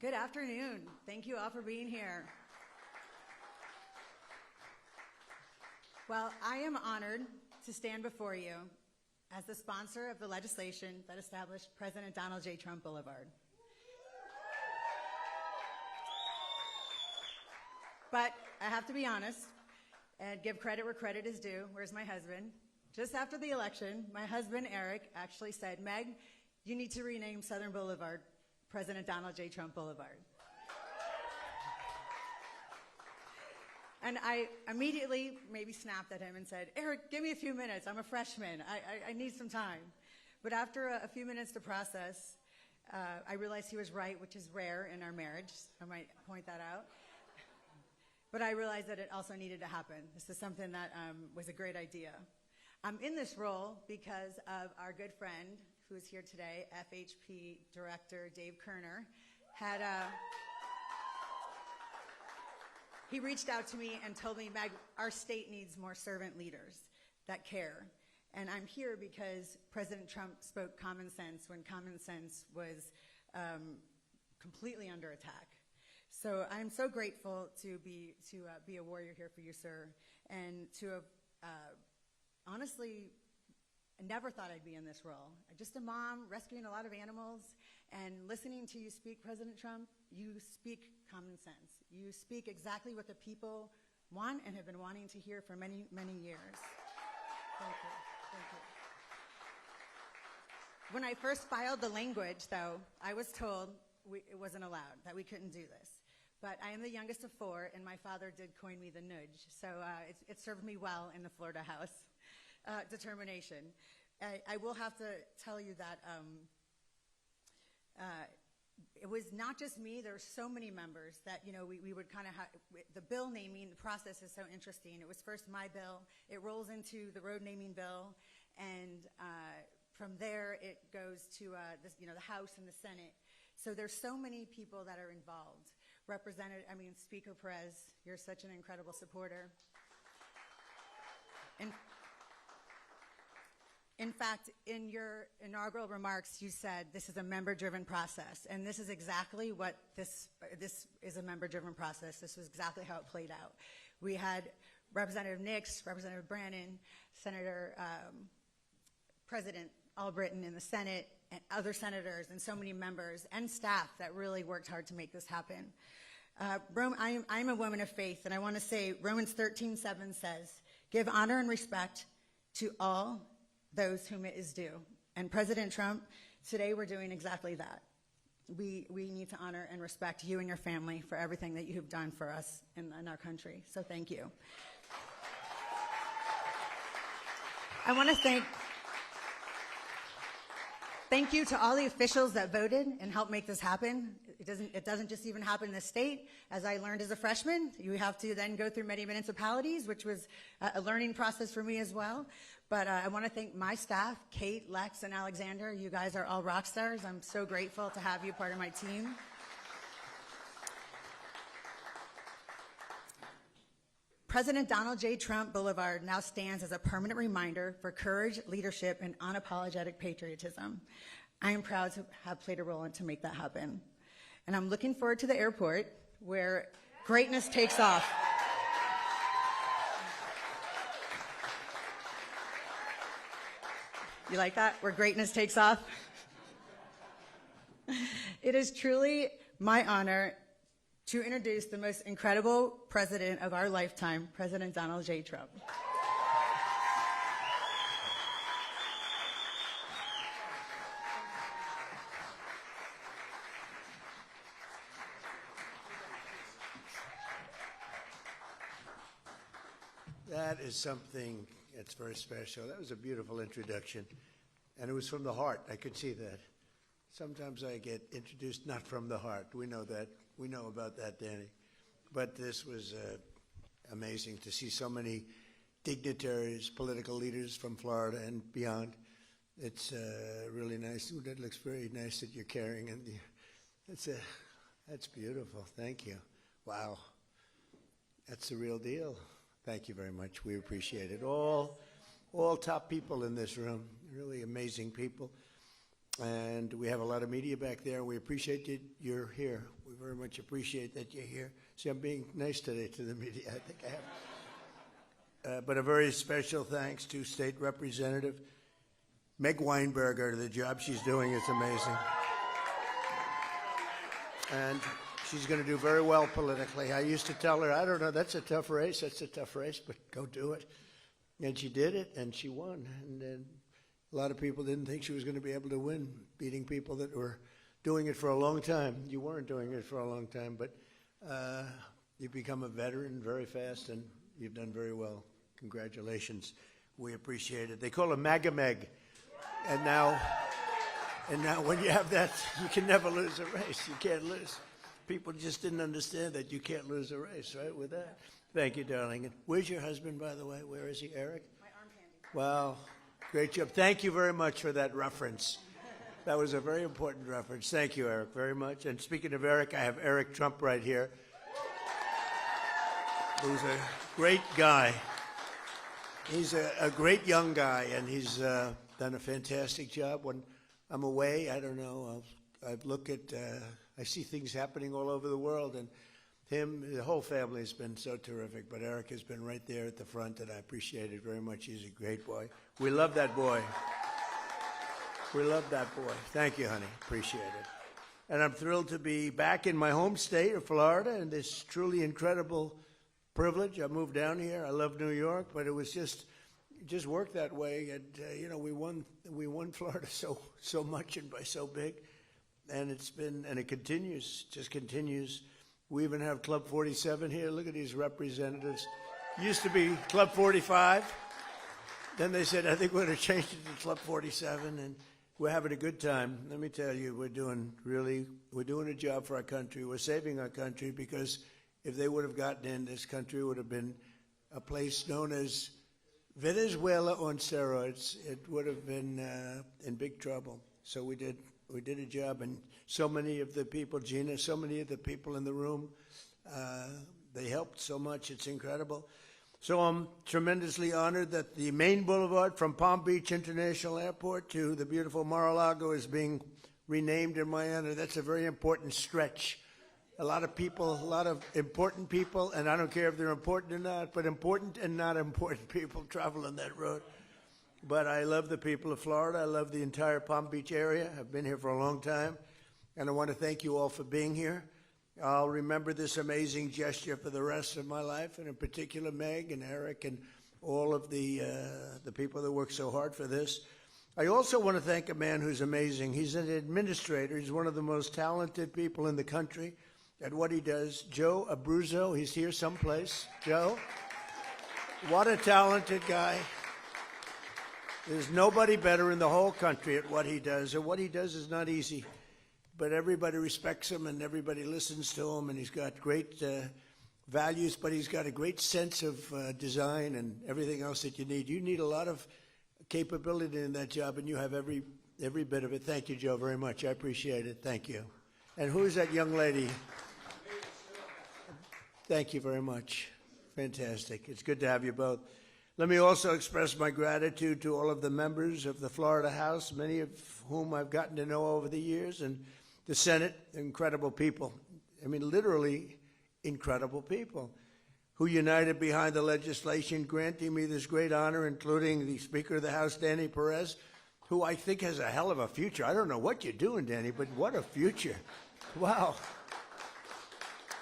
Good afternoon. Thank you all for being here. Well, I am honored to stand before you as the sponsor of the legislation that established President Donald J. Trump Boulevard. But I have to be honest and give credit where credit is due. Where's my husband? Just after the election, my husband, Eric, actually said, Meg, you need to rename Southern Boulevard President Donald J. Trump Boulevard. And I immediately maybe snapped at him and said, Eric, give me a few minutes. I'm a freshman. I need some time. But after a few minutes to process, I realized he was right, which is rare in our marriage. I might point that out. But I realized that it also needed to happen. This is something that was a great idea. I'm in this role because of our good friend who is here today, FHP Director Dave Kerner. He reached out to me and told me, Meg, our state needs more servant leaders that care. And I'm here because President Trump spoke common sense when common sense was completely under attack. So I'm so grateful to be a warrior here for you, sir, and to have honestly, I never thought I'd be in this role. Just a mom rescuing a lot of animals and listening to you speak, President Trump, you speak common sense. You speak exactly what the people want and have been wanting to hear for many, many years. Thank you. Thank you. When I first filed the language, though, I was told it wasn't allowed, that we couldn't do this. But I am the youngest of four, and my father did coin me the nudge, so it served me well in the Florida House. Determination. I will have to tell you that it was not just me. There were so many members that, we would kind of have, the bill naming, the process is so interesting. It was first my bill. It rolls into the road naming bill, and from there it goes to the House and the Senate. So there's so many people that are involved. Speaker Perez, you're such an incredible supporter. In fact, in your inaugural remarks, you said this is a member-driven process, and this is exactly what this is, a member-driven process. This was exactly how it played out. We had Representative Nix, Representative Brannon, Senator President Albritton in the Senate, and other senators, and so many members and staff that really worked hard to make this happen. I'm a woman of faith, and I want to say Romans 13:7 says, give honor and respect to all those whom it is due. And President Trump, today we're doing exactly that. We need to honor and respect you and your family for everything that you have done for us in our country. So thank you. I want to thank you to all the officials that voted and helped make this happen. It doesn't just even happen in the state. As I learned as a freshman, you have to then go through many municipalities, which was a learning process for me as well. But I want to thank my staff, Kate, Lex, and Alexander. You guys are all rock stars. I'm so grateful to have you part of my team. President Donald J. Trump Boulevard now stands as a permanent reminder for courage, leadership, and unapologetic patriotism. I am proud to have played a role in to make that happen. And I'm looking forward to the airport where greatness takes off. You like that? Where greatness takes off? It is truly my honor to introduce the most incredible president of our lifetime, President Donald J. Trump. That is something that's very special. That was a beautiful introduction, and it was from the heart. I could see that. Sometimes I get introduced not from the heart. We know that. We know about that, Danny. But this was amazing to see so many dignitaries, political leaders from Florida and beyond. It's really nice. Ooh, that looks very nice that you're carrying, and that's beautiful. Thank you. Wow, that's the real deal. Thank you very much. We appreciate it. All top people in this room, really amazing people. And we have a lot of media back there. We appreciate that you're here. We very much appreciate that you're here. See, I'm being nice today to the media. I think I have. But a very special thanks to State Representative Meg Weinberger. The job she's doing is amazing. And she's going to do very well politically. I used to tell her, I don't know, that's a tough race, but go do it. And she did it, and she won. And then a lot of people didn't think she was going to be able to win, beating people that were doing it for a long time. You weren't doing it for a long time, but you've become a veteran very fast, and you've done very well. Congratulations. We appreciate it. They call her MAGA Meg. And now when you have that, you can never lose a race. You can't lose. People just didn't understand that you can't lose a race, right, with that. Thank you, darling. And where's your husband, by the way? Where is he, Eric? My arm candy. Wow. Great job. Thank you very much for that reference. That was a very important reference. Thank you, Eric, very much. And speaking of Eric, I have Eric Trump right here, who's a great guy. He's a great young guy, and he's done a fantastic job. When I'm away, I don't know, I look at, I see things happening all over the world, and the whole family has been so terrific, but Eric has been right there at the front, and I appreciate it very much. He's a great boy. We love that boy. We love that boy. Thank you, honey. Appreciate it. And I'm thrilled to be back in my home state of Florida, and this truly incredible privilege. I moved down here. I love New York, but it was just worked that way. And we won Florida so much and by so big, and it continues, just continues. We even have Club 47 here. Look at these representatives. Used to be Club 45. Then they said, I think we're going to change it to Club 47, and we're having a good time. Let me tell you, we're doing a job for our country. We're saving our country, because if they would have gotten in, this country would have been a place known as Venezuela on steroids. It would have been in big trouble. So we did a job, and so many of the people, Gina, so many of the people in the room, they helped so much. It's incredible. So I'm tremendously honored that the main boulevard from Palm Beach International Airport to the beautiful Mar-a-Lago is being renamed in my honor. That's a very important stretch. A lot of people, a lot of important people, and I don't care if they're important or not, but important and not important people travel on that road. But I love the people of Florida. I love the entire Palm Beach area. I've been here for a long time, and I want to thank you all for being here. I'll remember this amazing gesture for the rest of my life, and in particular Meg and Eric and all of the people that work so hard for this. I also want to thank a man who's amazing. He's an administrator. He's one of the most talented people in the country at what he does. Joe Abruzzo, he's here someplace. Joe, what a talented guy. There's nobody better in the whole country at what he does, and what he does is not easy. But everybody respects him, and everybody listens to him, and he's got great values, but he's got a great sense of design and everything else that you need. You need a lot of capability in that job, and you have every bit of it. Thank you, Joe, very much. I appreciate it. Thank you. And who is that young lady? Thank you very much. Fantastic. It's good to have you both. Let me also express my gratitude to all of the members of the Florida House, many of whom I've gotten to know over the years, and the Senate, incredible people. I mean, literally incredible people who united behind the legislation granting me this great honor, including the Speaker of the House, Danny Perez, who I think has a hell of a future. I don't know what you're doing, Danny, but what a future. Wow.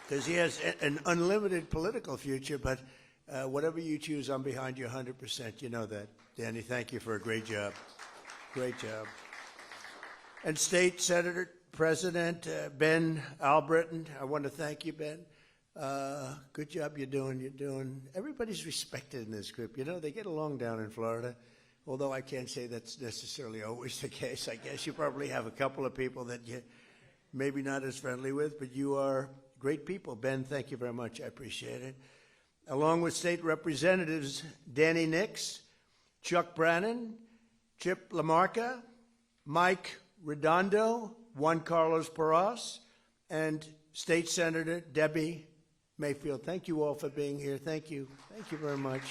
Because he has an unlimited political future, but whatever you choose, I'm behind you 100%. You know that. Danny, thank you for a great job. Great job. And State Senator President Ben Albritton, I want to thank you, Ben. Good job you're doing. Everybody's respected in this group. You know, they get along down in Florida, although I can't say that's necessarily always the case. I guess you probably have a couple of people that you're maybe not as friendly with, but you are great people. Ben, thank you very much. I appreciate it. Along with State Representatives Danny Nix, Chuck Brannon, Chip LaMarca, Mike Redondo, Juan Carlos Porras, and State Senator Debbie Mayfield. Thank you all for being here. Thank you. Thank you very much.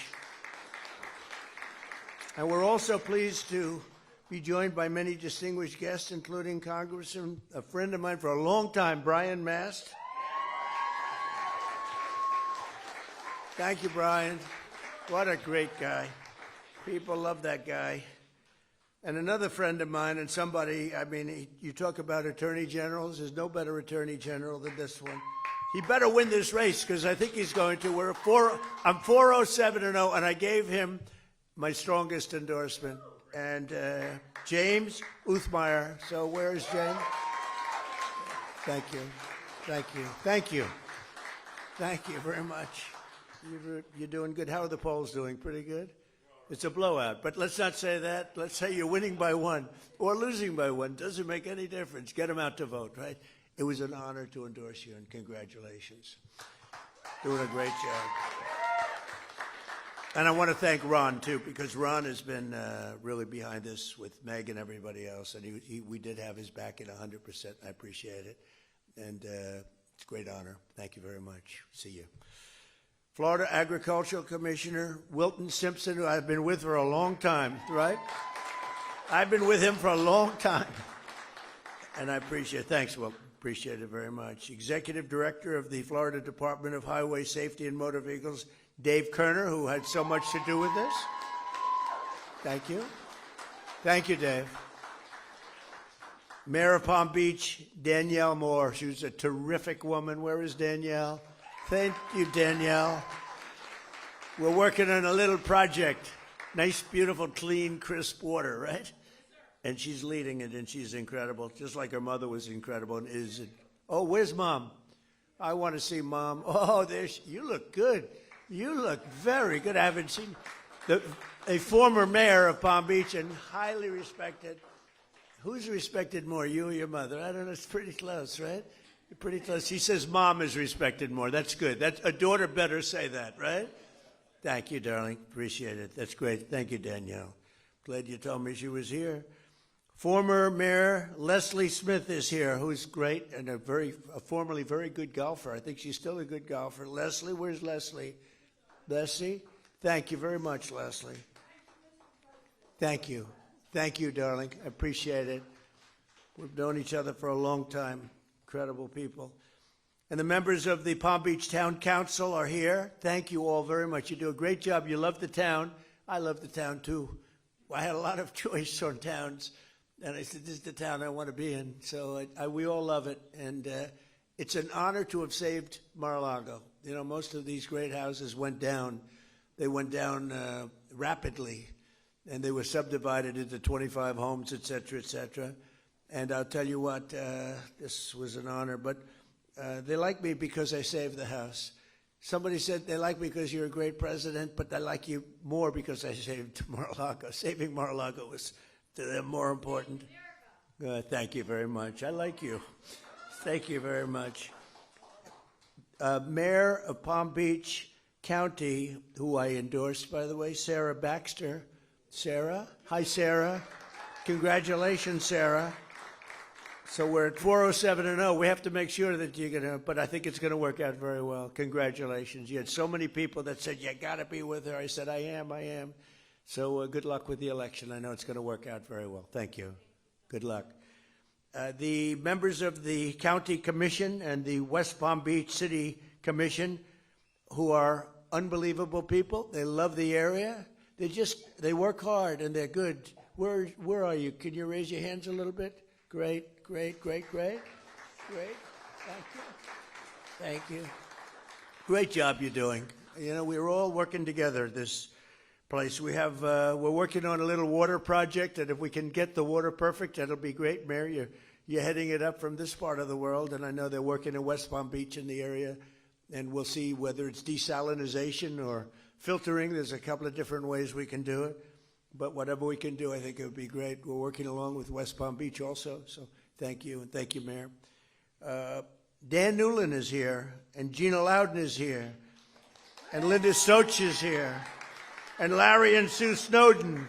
And we're also pleased to be joined by many distinguished guests, including Congressman, a friend of mine for a long time, Brian Mast. Thank you, Brian. What a great guy. People love that guy. And another friend of mine and somebody, I mean, you talk about attorney generals. There's no better attorney general than this one. He better win this race because I think he's going to. I'm 407-0, and I gave him my strongest endorsement. And James Uthmeyer. So where is James? Thank you. Thank you. Thank you. Thank you very much. You're doing good. How are the polls doing? Pretty good? It's a blowout, but let's not say that. Let's say you're winning by one or losing by one. Doesn't make any difference. Get them out to vote, right? It was an honor to endorse you, and congratulations. Doing a great job. And I want to thank Ron, too, because Ron has been really behind this with Meg and everybody else, and we did have his back at 100%. I appreciate it, and it's a great honor. Thank you very much. See you. Florida Agricultural Commissioner Wilton Simpson, who I've been with for a long time, right? I've been with him for a long time. And I appreciate it. Thanks, Wilton. Appreciate it very much. Executive Director of the Florida Department of Highway Safety and Motor Vehicles, Dave Kerner, who had so much to do with this. Thank you. Thank you, Dave. Mayor of Palm Beach, Danielle Moore. She was a terrific woman. Where is Danielle? Thank you, Danielle. We're working on a little project. Nice, beautiful, clean, crisp water, right? And she's leading it, and she's incredible, just like her mother was incredible and is. Oh, where's Mom? I want to see Mom. Oh, you look good. You look very good. I haven't seen a former mayor of Palm Beach and highly respected. Who's respected more, you or your mother? I don't know. It's pretty close, right? Pretty close. He says Mom is respected more. That's good. A daughter better say that, right? Thank you, darling. Appreciate it. That's great. Thank you, Danielle. Glad you told me she was here. Former Mayor Leslie Smith is here, who's great and a formerly very good golfer. I think she's still a good golfer. Leslie, where's Leslie? Leslie? Thank you very much, Leslie. Thank you. Thank you, darling. I appreciate it. We've known each other for a long time. Incredible people. And the members of the Palm Beach Town Council are here. Thank you all very much. You do a great job. You love the town. I love the town, too. I had a lot of choice on towns, and I said, this is the town I want to be in. So we all love it, and it's an honor to have saved Mar-a-Lago. You know, most of these great houses went down. They went down rapidly, and they were subdivided into 25 homes, et cetera, et cetera. And I'll tell you what, this was an honor, but they like me because I saved the house. Somebody said they like me because you're a great president, but they like you more because I saved Mar-a-Lago. Saving Mar-a-Lago was to them more important. Thank you very much. I like you. Thank you very much. Mayor of Palm Beach County, who I endorsed, by the way, Sarah Baxter. Sarah? Hi, Sarah. Congratulations, Sarah. So we're at 407-0. We have to make sure that you're going to, but I think it's going to work out very well. Congratulations. You had so many people that said, you got to be with her. I said, I am. So good luck with the election. I know it's going to work out very well. Thank you. Good luck. The members of the County Commission and the West Palm Beach City Commission, who are unbelievable people. They love the area. They work hard and they're good. Where are you? Can you raise your hands a little bit? Great. Thank you. Thank you. Great job you're doing. You know, we're all working together at this place. We're working on a little water project, and if we can get the water perfect, that'll be great, Mayor. You're heading it up from this part of the world, and I know they're working in West Palm Beach in the area, and we'll see whether it's desalinization or filtering. There's a couple of different ways we can do it. But whatever we can do, I think it would be great. We're working along with West Palm Beach also, so thank you, and thank you, Mayor. Dan Newland is here, and Gina Loudon is here, and Linda Soch is here, and Larry and Sue Snowden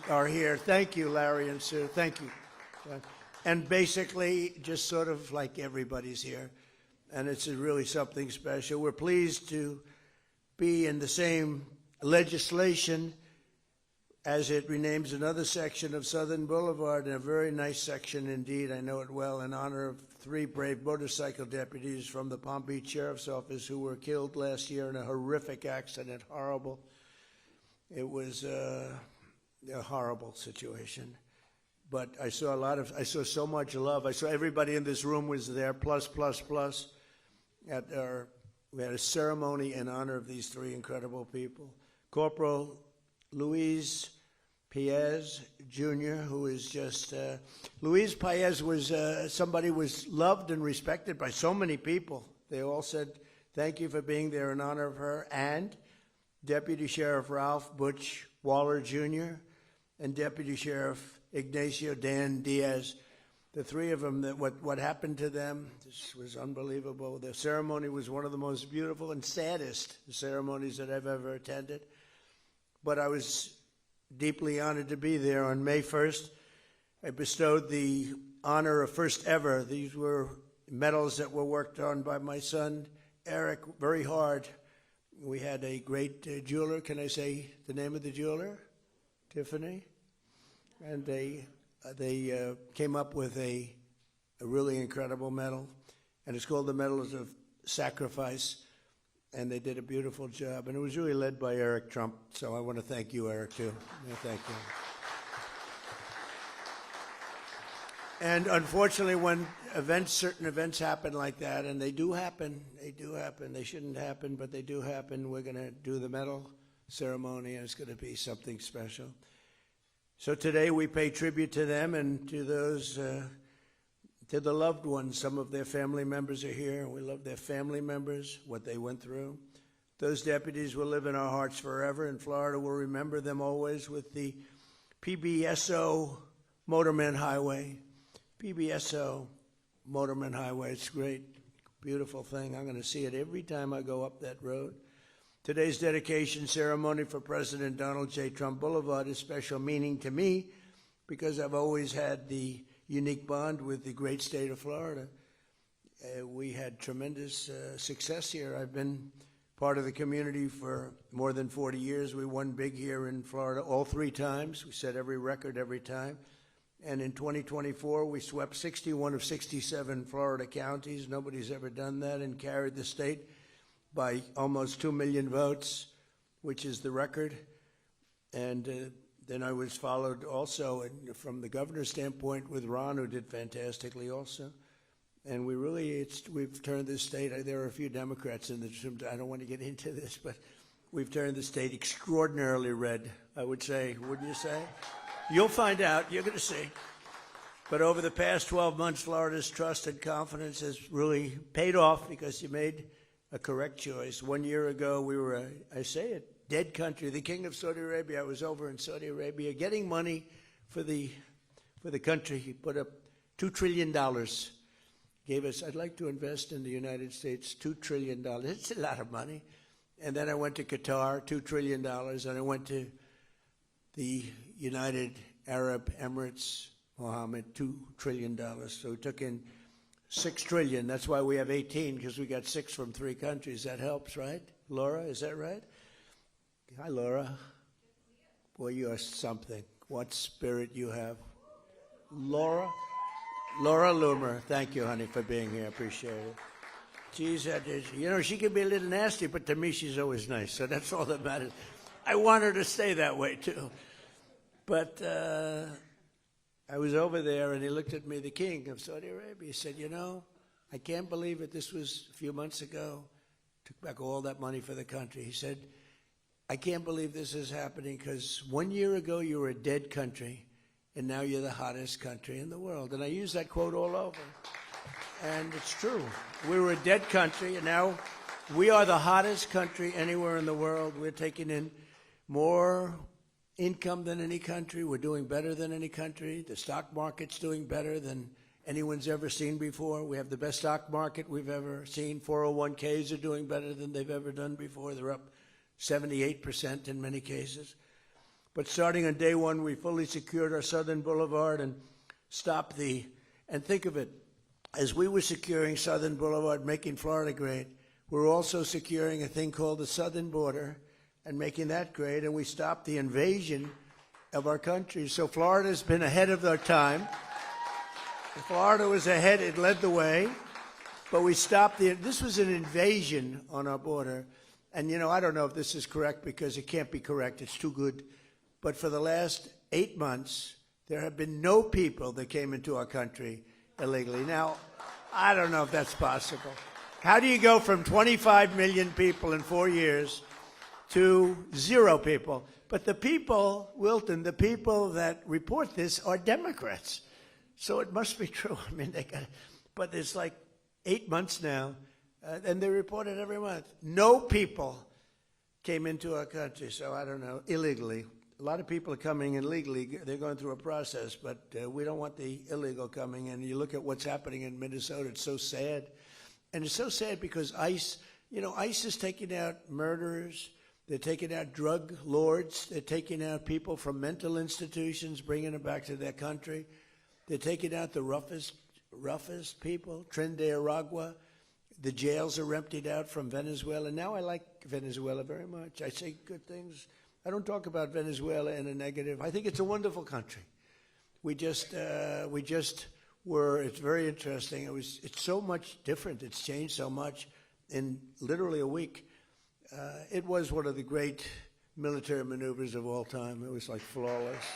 are here. Thank you, Larry and Sue. Thank you. And basically, just sort of like everybody's here, and it's really something special. We're pleased to be in the same legislation as it renames another section of Southern Boulevard, and a very nice section indeed, I know it well, in honor of 3 brave motorcycle deputies from the Palm Beach Sheriff's Office who were killed last year in a horrific accident, horrible. It was a horrible situation. But I saw so much love. I saw everybody in this room was there, plus. We had a ceremony in honor of these 3 incredible people. Corporal Luis Paez Jr., who is just, Luis Paez was somebody was loved and respected by so many people. They all said, thank you for being there in honor of her. And Deputy Sheriff Ralph Butch Waller Jr. and Deputy Sheriff Ignacio Dan Diaz, the 3 of them, what happened to them, this was unbelievable. The ceremony was one of the most beautiful and saddest ceremonies that I've ever attended. But I was deeply honored to be there. On May 1st, I bestowed the honor of first ever. These were medals that were worked on by my son, Eric, very hard. We had a great jeweler. Can I say the name of the jeweler? Tiffany. And they came up with a really incredible medal, and it's called the Medals of Sacrifice, and they did a beautiful job, and it was really led by Eric Trump, so I want to thank you, Eric, too. Thank you. And unfortunately, when certain events happen like that, and they do happen, they shouldn't happen, but they do happen, we're going to do the medal ceremony, and it's going to be something special. So today we pay tribute to them and to those, to the loved ones. Some of their family members are here, and we love their family members, what they went through. Those deputies will live in our hearts forever, and Florida will remember them always with the PBSO Motorman Highway. PBSO Motorman Highway, it's great, beautiful thing. I'm going to see it every time I go up that road. Today's dedication ceremony for President Donald J. Trump Boulevard is special meaning to me because I've always had the unique bond with the great state of Florida. We had tremendous success here. I've been part of the community for more than 40 years. We won big here in Florida all 3 times. We set every record every time. And in 2024, we swept 61 of 67 Florida counties. Nobody's ever done that, and carried the state by almost 2 million votes, which is the record. And then I was followed also from the governor's standpoint with Ron, who did fantastically also. And we've turned this state, there are a few Democrats in this room, I don't want to get into this, but we've turned the state extraordinarily red, I would say, wouldn't you say? You'll find out, you're going to see. But over the past 12 months, Florida's trust and confidence has really paid off because you made a correct choice. 1 year ago, we were, I say it, dead country. The king of Saudi Arabia, I was over in Saudi Arabia getting money for the country. He put up $2 trillion. Gave us, I'd like to invest in the United States, $2 trillion. It's a lot of money. And then I went to Qatar, $2 trillion. And I went to the United Arab Emirates, Mohammed, $2 trillion. So we took in $6 trillion. That's why we have 18, because we got 6 from 3 countries. That helps, right? Laura, is that right? Hi, Laura. Boy, you are something. What spirit you have. Laura Loomer, thank you, honey, for being here. Appreciate it. Geez, she can be a little nasty, but to me, she's always nice. So that's all that matters. I want her to stay that way, too. But I was over there, and he looked at me, the king of Saudi Arabia. He said, I can't believe it. This was a few months ago. Took back all that money for the country. He said, I can't believe this is happening because 1 year ago you were a dead country, and now you're the hottest country in the world. And I use that quote all over. And it's true. We were a dead country, and now we are the hottest country anywhere in the world. We're taking in more income than any country. We're doing better than any country. The stock market's doing better than anyone's ever seen before. We have the best stock market we've ever seen. 401ks are doing better than they've ever done before. They're up 78% in many cases. But starting on day one, we fully secured our Southern Boulevard and stopped and think of it, as we were securing Southern Boulevard, making Florida great, we're also securing a thing called the southern border and making that great. And we stopped the invasion of our country. So Florida's been ahead of their time. Florida was ahead, it led the way, but we stopped this was an invasion on our border. And, I don't know if this is correct because it can't be correct, it's too good. But for the last 8 months, there have been no people that came into our country illegally. Now, I don't know if that's possible. How do you go from 25 million people in 4 years to 0 people? But the people, Wilton, the people that report this are Democrats. So it must be true. I mean, but it's like 8 months now, and they report it every month. No people came into our country, so I don't know, illegally. A lot of people are coming in legally. They're going through a process, but we don't want the illegal coming in. You look at what's happening in Minnesota, it's so sad. And it's so sad because ICE is taking out murderers. They're taking out drug lords. They're taking out people from mental institutions, bringing them back to their country. They're taking out the roughest people, Trinidad, Aragua. The jails are emptied out from Venezuela. Now I like Venezuela very much. I say good things. I don't talk about Venezuela in a negative. I think it's a wonderful country. It's very interesting. It's so much different. It's changed so much in literally a week. It was one of the great military maneuvers of all time. It was like flawless.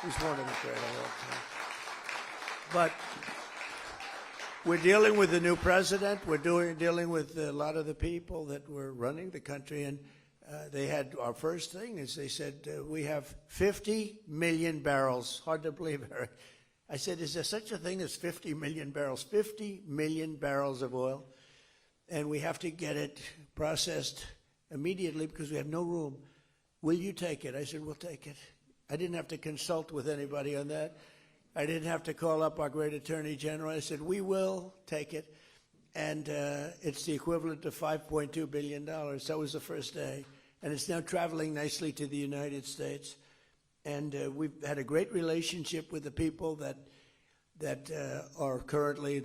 It was one of the great of all time. But we're dealing with the new president. We're dealing with a lot of the people that were running the country. And they had our first thing is they said, we have 50 million barrels. Hard to believe, Eric. I said, is there such a thing as 50 million barrels? 50 million barrels of oil. And we have to get it processed immediately because we have no room. Will you take it? I said, we'll take it. I didn't have to consult with anybody on that. I didn't have to call up our great Attorney General. I said, we will take it. And it's the equivalent of $5.2 billion. That was the first day. And it's now traveling nicely to the United States. And we've had a great relationship with the people that are currently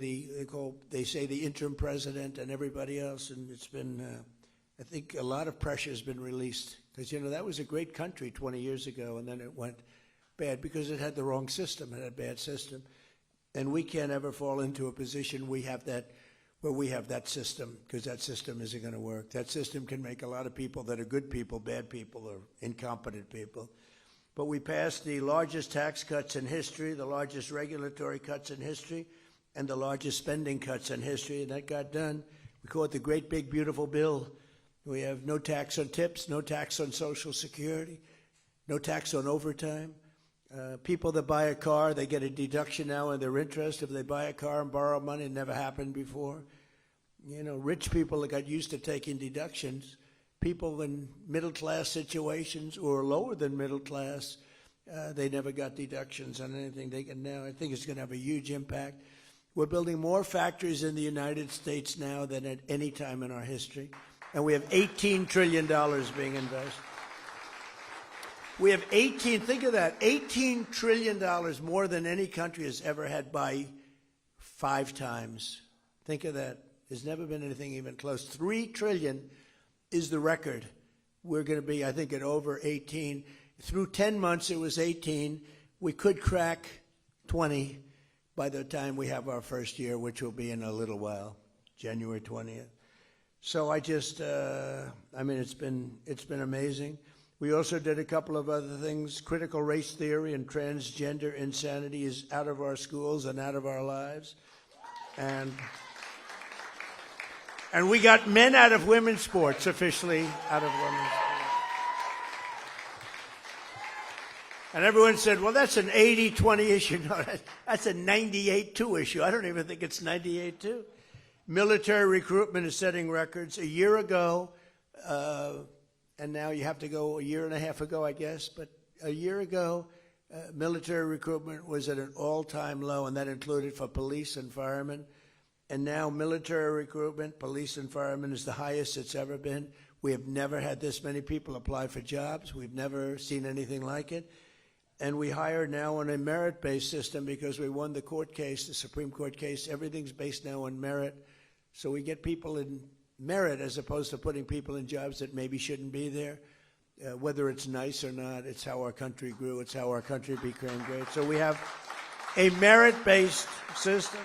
they say the interim president and everybody else. And it's been, I think a lot of pressure has been released. Because, that was a great country 20 years ago, and then it went bad because it had the wrong system. It had a bad system. And we can't ever fall into a position where we have that system, because that system isn't going to work. That system can make a lot of people that are good people, bad people, or incompetent people. But we passed the largest tax cuts in history, the largest regulatory cuts in history, and the largest spending cuts in history, and that got done. We call it the Great Big Beautiful Bill. We have no tax on tips, no tax on Social Security, no tax on overtime. People that buy a car, they get a deduction now on their interest. If they buy a car and borrow money, it never happened before. Rich people that got used to taking deductions. People in middle-class situations or lower than middle class, they never got deductions on anything. They can now. I think it's going to have a huge impact. We're building more factories in the United States now than at any time in our history. And we have $18 trillion being invested. We have think of that, $18 trillion more than any country has ever had by 5 times. Think of that. There's never been anything even close. $3 trillion is the record. We're going to be, I think, at over 18. Through 10 months, it was 18. We could crack 20 by the time we have our first year, which will be in a little while, January 20th. So it's been amazing. We also did a couple of other things. Critical race theory and transgender insanity is out of our schools and out of our lives. And we got men out of women's sports, officially out of women's sports. And everyone said, well, that's an 80-20 issue. No, that's a 98-2 issue. I don't even think it's 98-2. Military recruitment is setting records. A year ago, and now you have to go a year and a half ago, I guess, but a year ago, military recruitment was at an all-time low, and that included for police and firemen. And now military recruitment, police and firemen, is the highest it's ever been. We have never had this many people apply for jobs. We've never seen anything like it. And we hire now on a merit-based system because we won the court case, the Supreme Court case. Everything's based now on merit. So we get people in merit as opposed to putting people in jobs that maybe shouldn't be there. whether it's nice or not, it's how our country grew. It's how our country became great. So we have a merit-based system.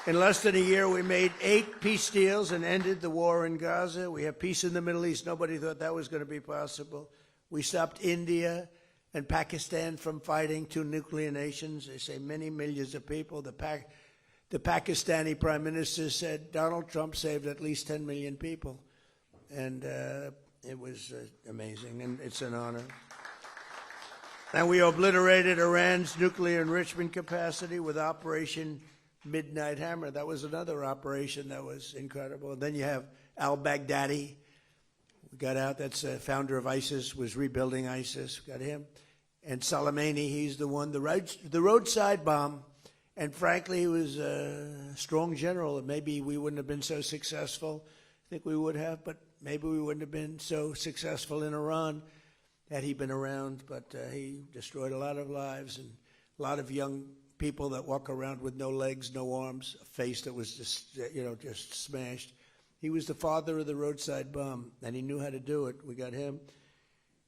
In less than a year, we made 8 peace deals and ended the war in Gaza. We have peace in the Middle East. Nobody thought that was going to be possible. We stopped India and Pakistan from fighting, 2 nuclear nations. They say many millions of people. The Pakistani prime minister said Donald Trump saved at least 10 million people. And it was amazing, and it's an honor. And we obliterated Iran's nuclear enrichment capacity with Operation Midnight Hammer. That was another operation that was incredible. And then you have al-Baghdadi. We got out. That's the founder of ISIS, was rebuilding ISIS. We got him. And Soleimani, he's the one, the roadside bomb. And frankly, he was a strong general. And maybe we wouldn't have been so successful. I think we would have, but maybe we wouldn't have been so successful in Iran had he been around. But he destroyed a lot of lives and a lot of young people that walk around with no legs, no arms, a face that was just, just smashed. He was the father of the roadside bomb, and he knew how to do it. We got him.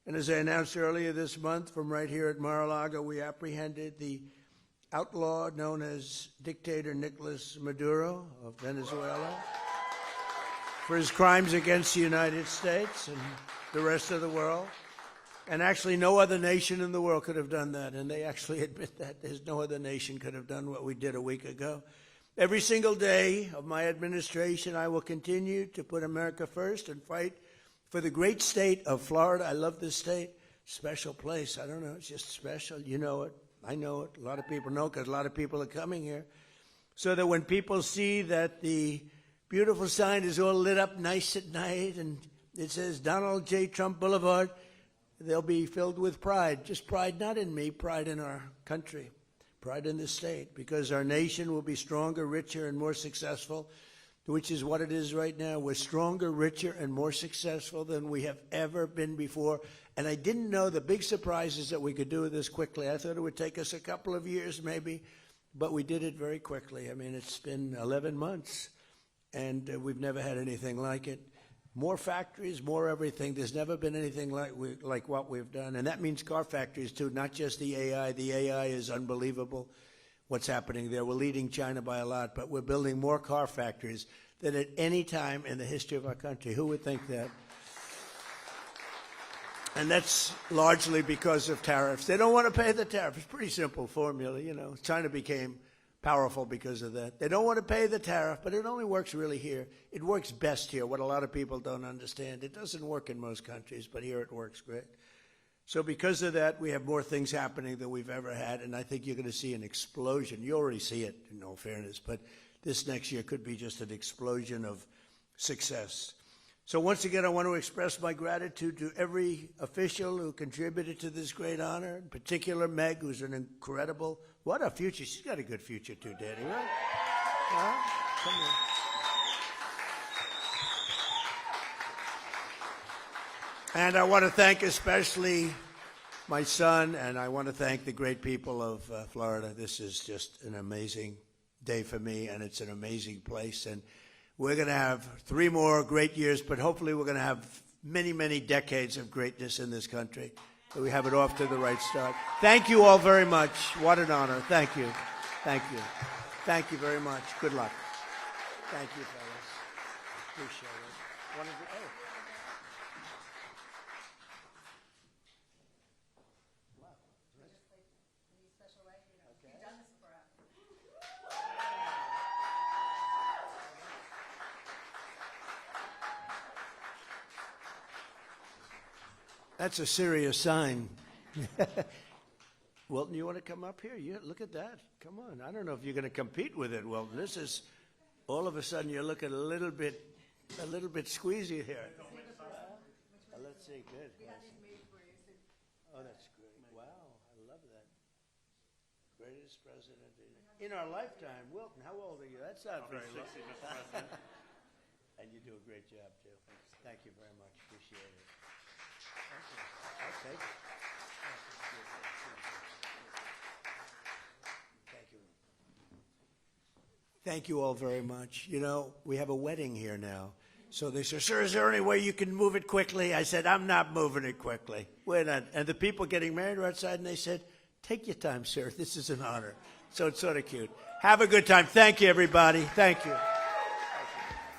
And as I announced earlier this month, from right here at Mar-a-Lago, we apprehended the outlaw known as dictator Nicolas Maduro of Venezuela for his crimes against the United States and the rest of the world. And actually, no other nation in the world could have done that. And they actually admit that. There's no other nation could have done what we did a week ago. Every single day of my administration, I will continue to put America first and fight for the great state of Florida. I love this state. Special place. I don't know. It's just special. You know it. I know it. A lot of people know because a lot of people are coming here. So that when people see that the beautiful sign is all lit up nice at night and it says Donald J. Trump Boulevard, they'll be filled with pride. Just pride not in me, pride in our country, pride in the state, because our nation will be stronger, richer, and more successful, which is what it is right now. We're stronger, richer, and more successful than we have ever been before. And I didn't know the big surprise is that we could do this quickly. I thought it would take us a couple of years maybe, but we did it very quickly. I mean, it's been 11 months. And we've never had anything like it. More factories, more everything. There's never been anything like what we've done. And that means car factories, too, not just the AI. The AI is unbelievable, what's happening there. We're leading China by a lot, but we're building more car factories than at any time in the history of our country. Who would think that? And that's largely because of tariffs. They don't want to pay the tariff. It's a pretty simple formula, China became powerful because of that. They don't want to pay the tariff, but it only works really here. It works best here, what a lot of people don't understand. It doesn't work in most countries, but here it works great. So because of that, we have more things happening than we've ever had, and I think you're going to see an explosion. You already see it, in all fairness, but this next year could be just an explosion of success. So once again, I want to express my gratitude to every official who contributed to this great honor, in particular Meg, who's an incredible, what a future. She's got a good future too, Daddy, right? Huh? Come on. And I want to thank especially my son, and I want to thank the great people of Florida. This is just an amazing day for me, and it's an amazing place. And we're going to have 3 more great years, but hopefully we're going to have many, many decades of greatness in this country. So we have it off to the right start. Thank you all very much. What an honor. Thank you. Thank you. Thank you very much. Good luck. Thank you, fellas. Appreciate it. That's a serious sign. Wilton, you want to come up here? Yeah, look at that. Come on. I don't know if you're going to compete with it, Wilton. This is, all of a sudden, you're looking a little bit squeezy here. Let's see. Good. Oh, that's great. Wow, I love that. Greatest president in our lifetime. Wilton, how old are you? That's not very long. And you do a great job, too. Thank you very much. Appreciate it. Okay. Thank you. Thank you all very much. We have a wedding here now. So they said, sir, is there any way you can move it quickly? I said, I'm not moving it quickly. We're not. And the people getting married were outside, and they said, take your time, sir. This is an honor. So it's sort of cute. Have a good time. Thank you, everybody. Thank you.